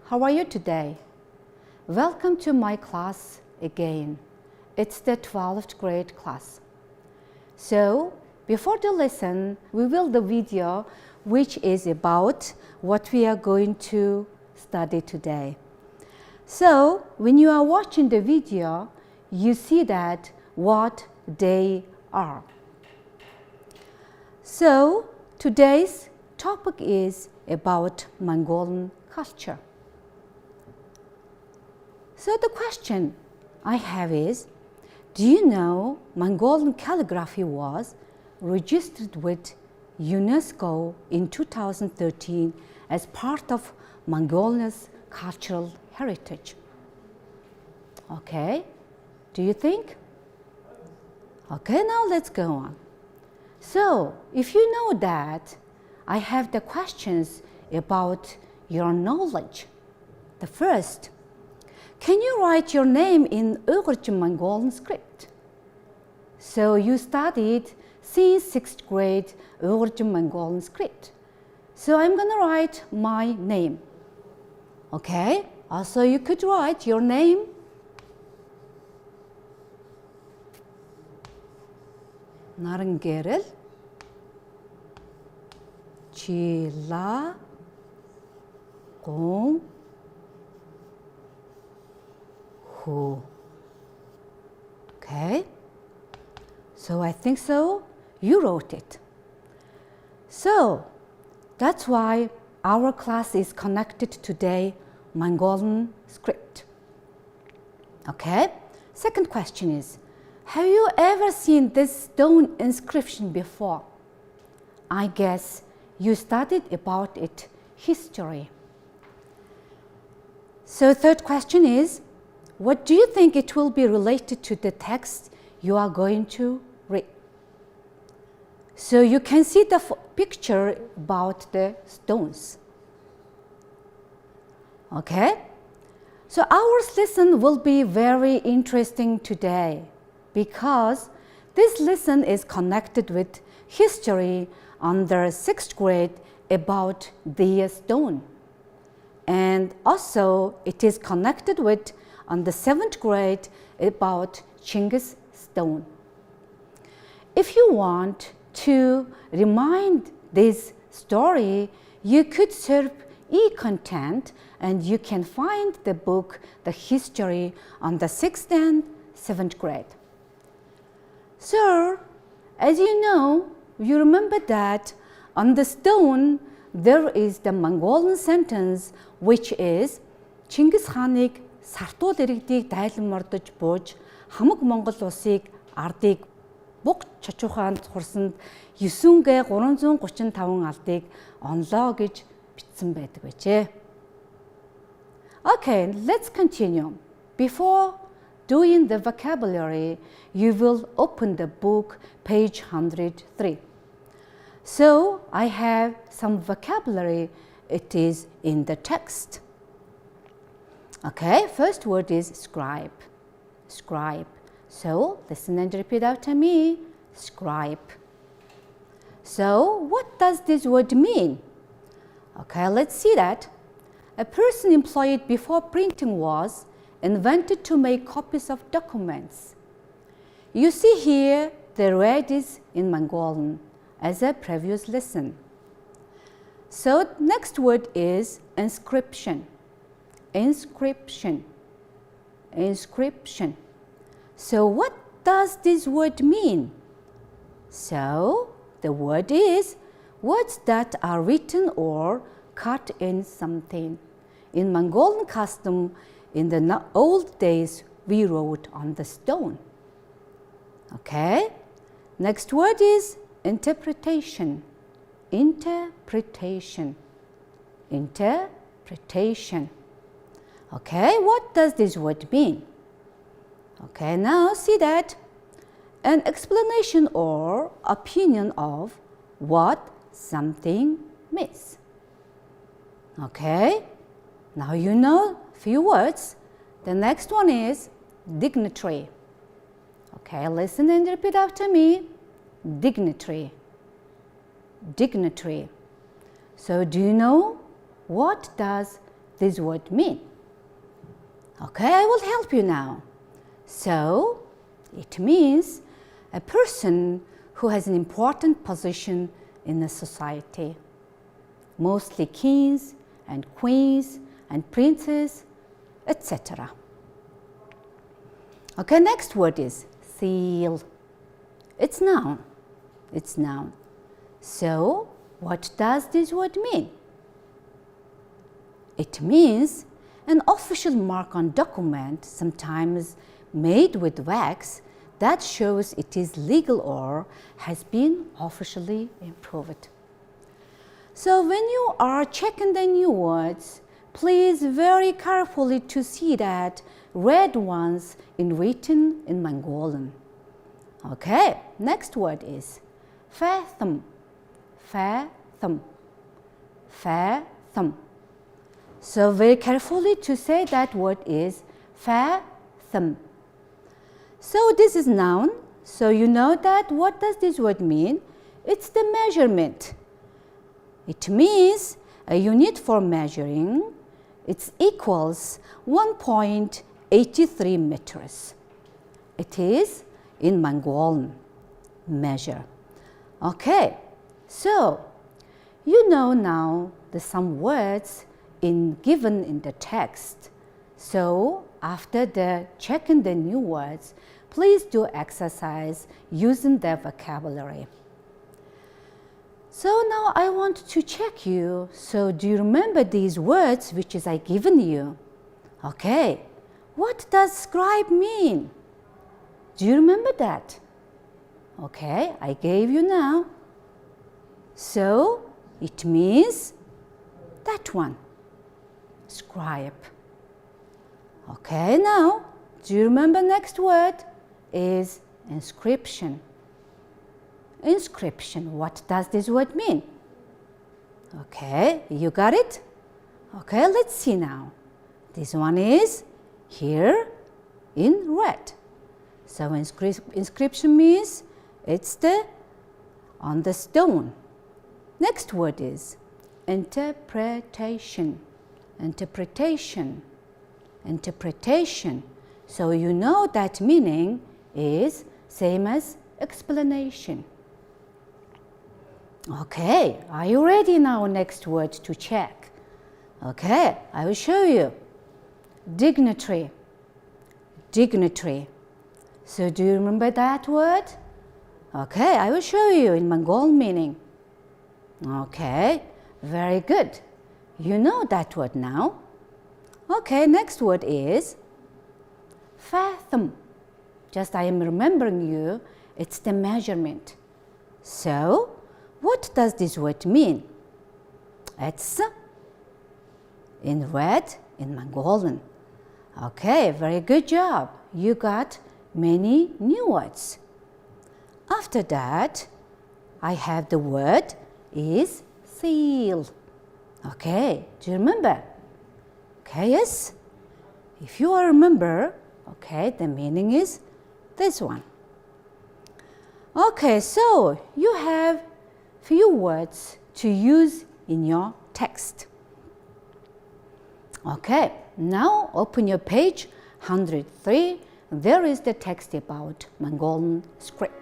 how are you today? Welcome to my class again. It's the 12th grade class. So, before the lesson, we will the video which is about what we are going to study today. So, when you are watching the video, you see that what they are. So, today's topic is about Mongolian culture. So, the question I have is, do you know Mongolian calligraphy was registered with UNESCO in 2013 as part of Mongolia's cultural heritage? Okay, do you think? Okay, now let's go on. So, if you know that, I have the questions about your knowledge. The first, can you write your name in Өдөр Mongolian script? So, you studied since 6th grade Өдөр Mongolian script. So, I'm going to write my name. Okay, also you could write your name. Нарангэрэл Чила Гон Ху. Okay, so I think so you wrote it. So that's why our class is connected today Mongolian script. Okay, second question is, have you ever seen this stone inscription before? I guess you studied about its history. So third question is, what do you think it will be related to the text you are going to read? So you can see the picture about the stones. Okay? So our lesson will be very interesting today, because this lesson is connected with history under 6th grade about the stone. And also it is connected with on the 7th grade about Chinggis stone. If you want to remind this story, you could search e-content and you can find the book, The History on the 6th and 7th grade. So, as you know, you remember that on the stone there is the Mongolian sentence which is Чингис хааныг сартууд иргэдийг дайлан мордож бууж хамаг Монгол улсыг ардыг буг чочуухаанд хурсанд 9г 335 алдыг онлоо гэж бичсэн байдаг байжээ. Okay, let's continue. Before doing the vocabulary, you will open the book, page 103. So, I have some vocabulary, it is in the text. Okay, first word is scribe. Scribe. So, listen and repeat after me. Scribe. So, what does this word mean? Okay, let's see that. A person employed before printing was invented to make copies of documents. You see here the word is in Mongolian as a previous lesson. So next word is inscription. Inscription. Inscription. So what does this word mean? So the word is words that are written or cut in something. In Mongolian custom, in the old days, we wrote on the stone. Okay, next word is interpretation. Interpretation. Interpretation. Okay, what does this word mean? Okay, now see that. An explanation or opinion of what something means. Okay, now you know few words. The next one is dignitary. Okay, listen and repeat after me. Dignitary. Dignitary. So do you know what does this word mean? Okay, I will help you now. So, it means a person who has an important position in a society. Mostly kings and queens and princes, etc. Okay, next word is seal. It's noun. It's noun. So, what does this word mean? It means an official mark on document, sometimes made with wax, that shows it is legal or has been officially approved. So when you are checking the new words, please very carefully to see that red ones written in Mongolian. Okay, next word is fathom. Fathom. Fathom. So very carefully to say that word is fathom. So this is noun. So you know that what does this word mean? It's the measurement. It means a unit for measuring. It equals 1.83 meters. It is in Mongolian measure. Okay, so you know now some words given in the text. So after the checking the new words, please do exercise using the vocabulary. So now I want to check you. So do you remember these words which is I given you? Okay, what does scribe mean? Do you remember that? Okay, I gave you now. So it means that one, scribe. Okay, now do you remember next word is inscription. Inscription, what does this word mean? Okay, you got it? Okay, let's see now. This one is here in red. So inscription means it's on the stone. Next word is interpretation. Interpretation. Interpretation. So you know that meaning is same as explanation. Okay, are you ready now? Next word to check. Okay, I will show you. Dignitary. Dignitary. So do you remember that word? Okay, I will show you in Mongolian meaning. Okay, very good. You know that word now. Okay, next word is fathom. Just I am remembering you, it's the measurement. So, what does this word mean? It's in red in Mongolian. Okay, very good job. You got many new words. After that, I have the word is seal. Okay, do you remember? Okay, yes. If you remember, okay, the meaning is this one. Okay, so you have few words to use in your text. Okay, now open your page 103. There is the text about Mongolian script.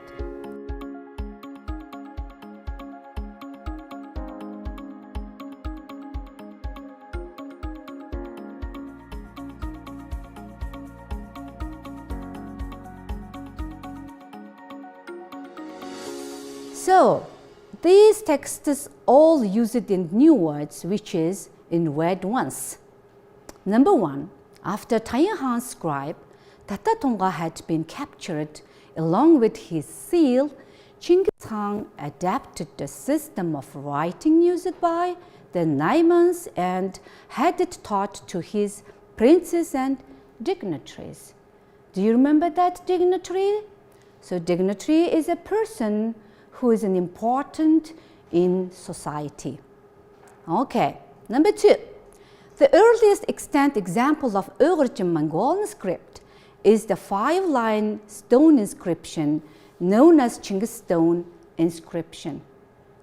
So, these texts all use it in new words, which is in red ones. Number one, after Tayahan's scribe, Tatatonga had been captured along with his seal, Chinggis Khan adapted the system of writing used by the Naimans and had it taught to his princes and dignitaries. Do you remember that dignitary? So dignitary is a person who is an important in society. Okay, number two. The earliest extant example of Өдөр Mongolian script is the 5-line stone inscription known as Chinggis stone inscription.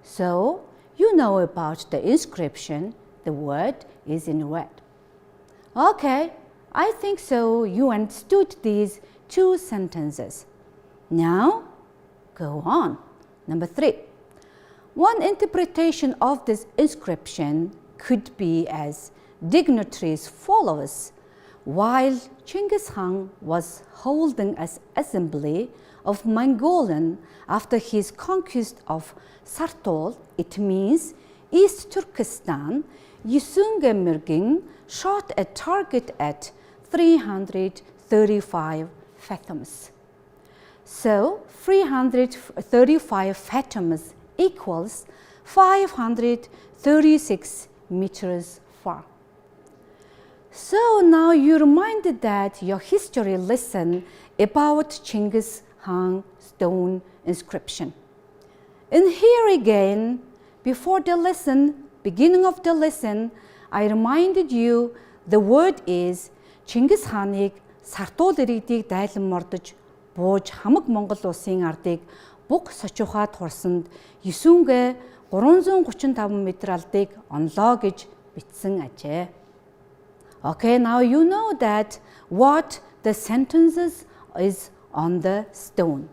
So, you know about the inscription, the word is in red. Okay, I think so you understood these two sentences. Now, go on. Number 3. One interpretation of this inscription could be as dignitaries followers. While Chinggis Khan was holding an assembly of Mongolian after his conquest of Sartol, it means East Turkestan, Yisunga Mirgin shot a target at 335 fathoms. So 335 fathoms equals 536 meters far. So now you're reminded that your history lesson about Chinggis Khan stone inscription. And here again, before the lesson, beginning of the lesson, I reminded you the word is Chinggis Khanыг Сартул иргэдийг дайлан бууж хамаг Монгол улсын ардыг буг сочухаад хурсанд Есүнгээ 335 м алдыг онлоо гэж бичсэн ажээ. Okay, now you know that what the sentences is on the stone.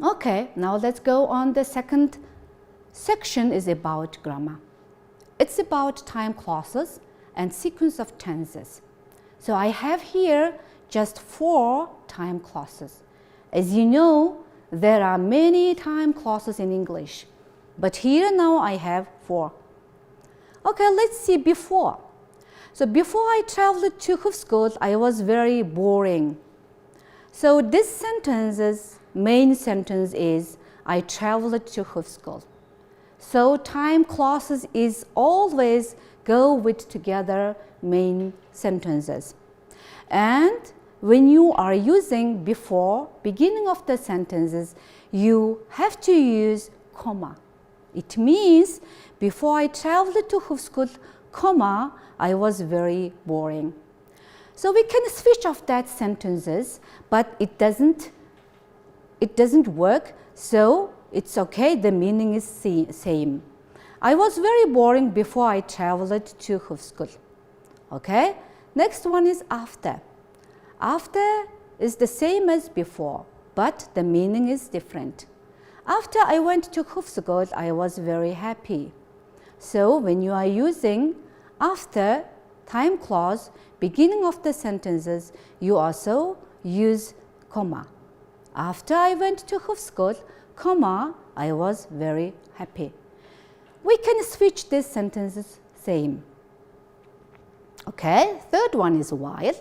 Okay, now let's go on. The second section is about grammar. It's about time clauses and sequence of tenses. So I have here just 4 time clauses. As you know, there are many time clauses in English, but here now I have 4. Okay, let's see before. So before I traveled to Hufsgård, I was very boring. So this sentence's main sentence is I traveled to Hufsgård. So time clauses is always go with together main sentences. And when you are using before beginning of the sentences, you have to use comma. It means before I traveled to Hufsgård, comma, I was very boring. So we can switch off that sentences, but it doesn't work. So it's okay, the meaning is same. I was very boring before I traveled to Hufsgård. Okay, next one is after. After is the same as before, but the meaning is different. After I went to Hufsgård, I was very happy. So when you are using after time clause, beginning of the sentences, you also use comma. After I went to Hufsgård, comma, I was very happy. We can switch these sentences same. Okay, third one is while.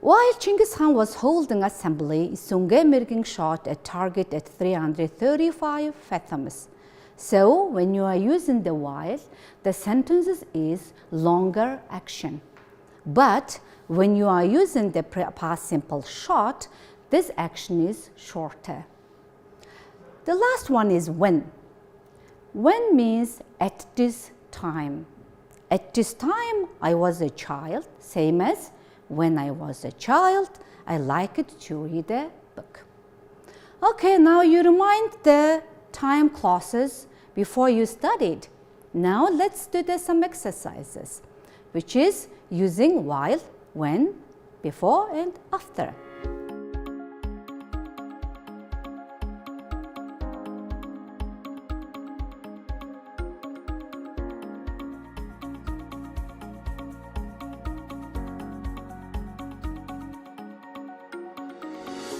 While Chinggis Khan was holding assembly, Sunge Mirgin shot a target at 335 fathoms. So when you are using the while, the sentences is longer action. But when you are using the past simple shot, this action is shorter. The last one is when. When means at this time. At this time, I was a child, same as when I was a child, I liked to read a book. Okay, now you remind the time clauses before you studied. Now let's do some exercises, which is using while, when, before, and after.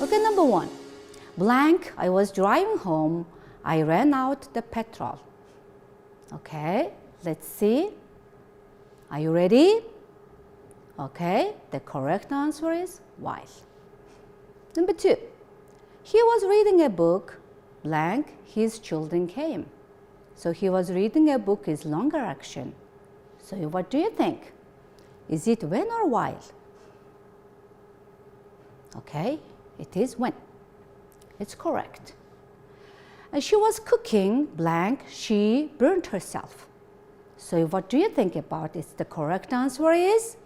Okay, number 1. Blank, I was driving home. I ran out the petrol. Okay, let's see. Are you ready? Okay, the correct answer is while. Number 2. He was reading a book. Blank, his children came. So he was reading a book is longer action. So what do you think? Is it when or while? Okay, it is when. It's correct. And she was cooking, blank, she burnt herself. So what do you think about it? The correct answer is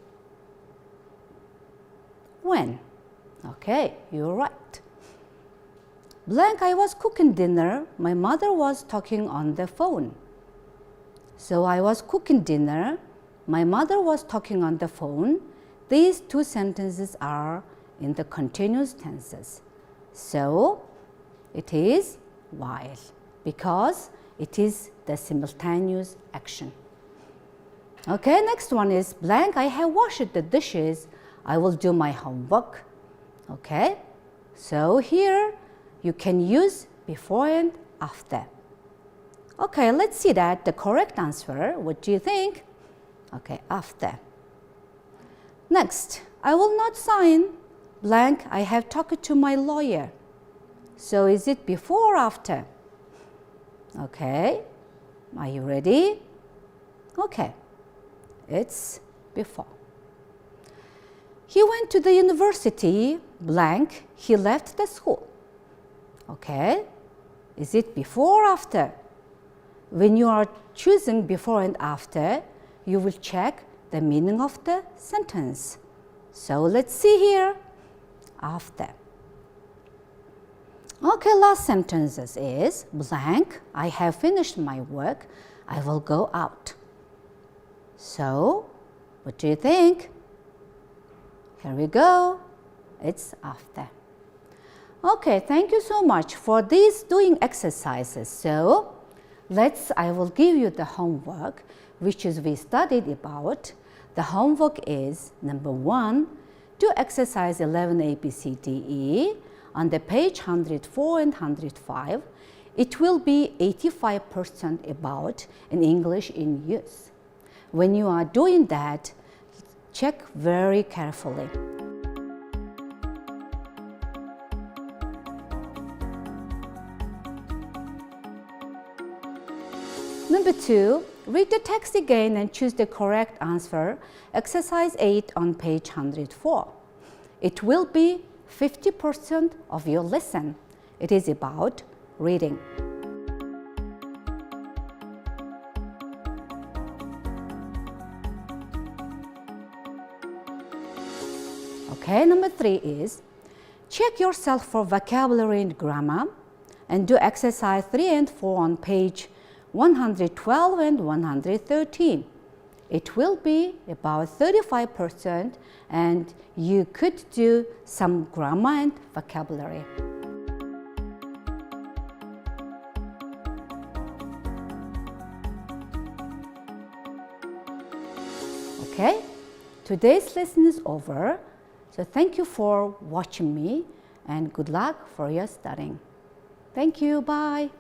when. Okay, you're right. Blank, I was cooking dinner. My mother was talking on the phone. So I was cooking dinner. My mother was talking on the phone. These two sentences are in the continuous tenses. So, it is while because it is the simultaneous action. Okay, next one is blank. I have washed the dishes. I will do my homework. Okay, so here you can use before and after. Okay, let's see that the correct answer. What do you think? Okay, after. Next, I will not sign blank. I have talked to my lawyer. So is it before or after? Okay, are you ready? Okay, it's before. He went to the university blank. He left the school. Okay, is it before or after? When you are choosing before and after, you will check the meaning of the sentence. So let's see here, after. Okay, last sentences is blank. I have finished my work. I will go out. So, what do you think? Here we go. It's after. Okay, thank you so much for these doing exercises. So, I will give you the homework, which is we studied about. The homework is number 1, do exercise 11 ABCDE on the page 104 and 105. It will be 85% about in English in use. When you are doing that, check very carefully. Number 2, read the text again and choose the correct answer. Exercise 8 on page 104. It will be 50% of your lesson. It is about reading. Okay, number 3 is check yourself for vocabulary and grammar and do exercise 3 and 4 on page 112 and 113. It will be about 35% and you could do some grammar and vocabulary. Okay, today's lesson is over. So thank you for watching me and good luck for your studying. Thank you, bye.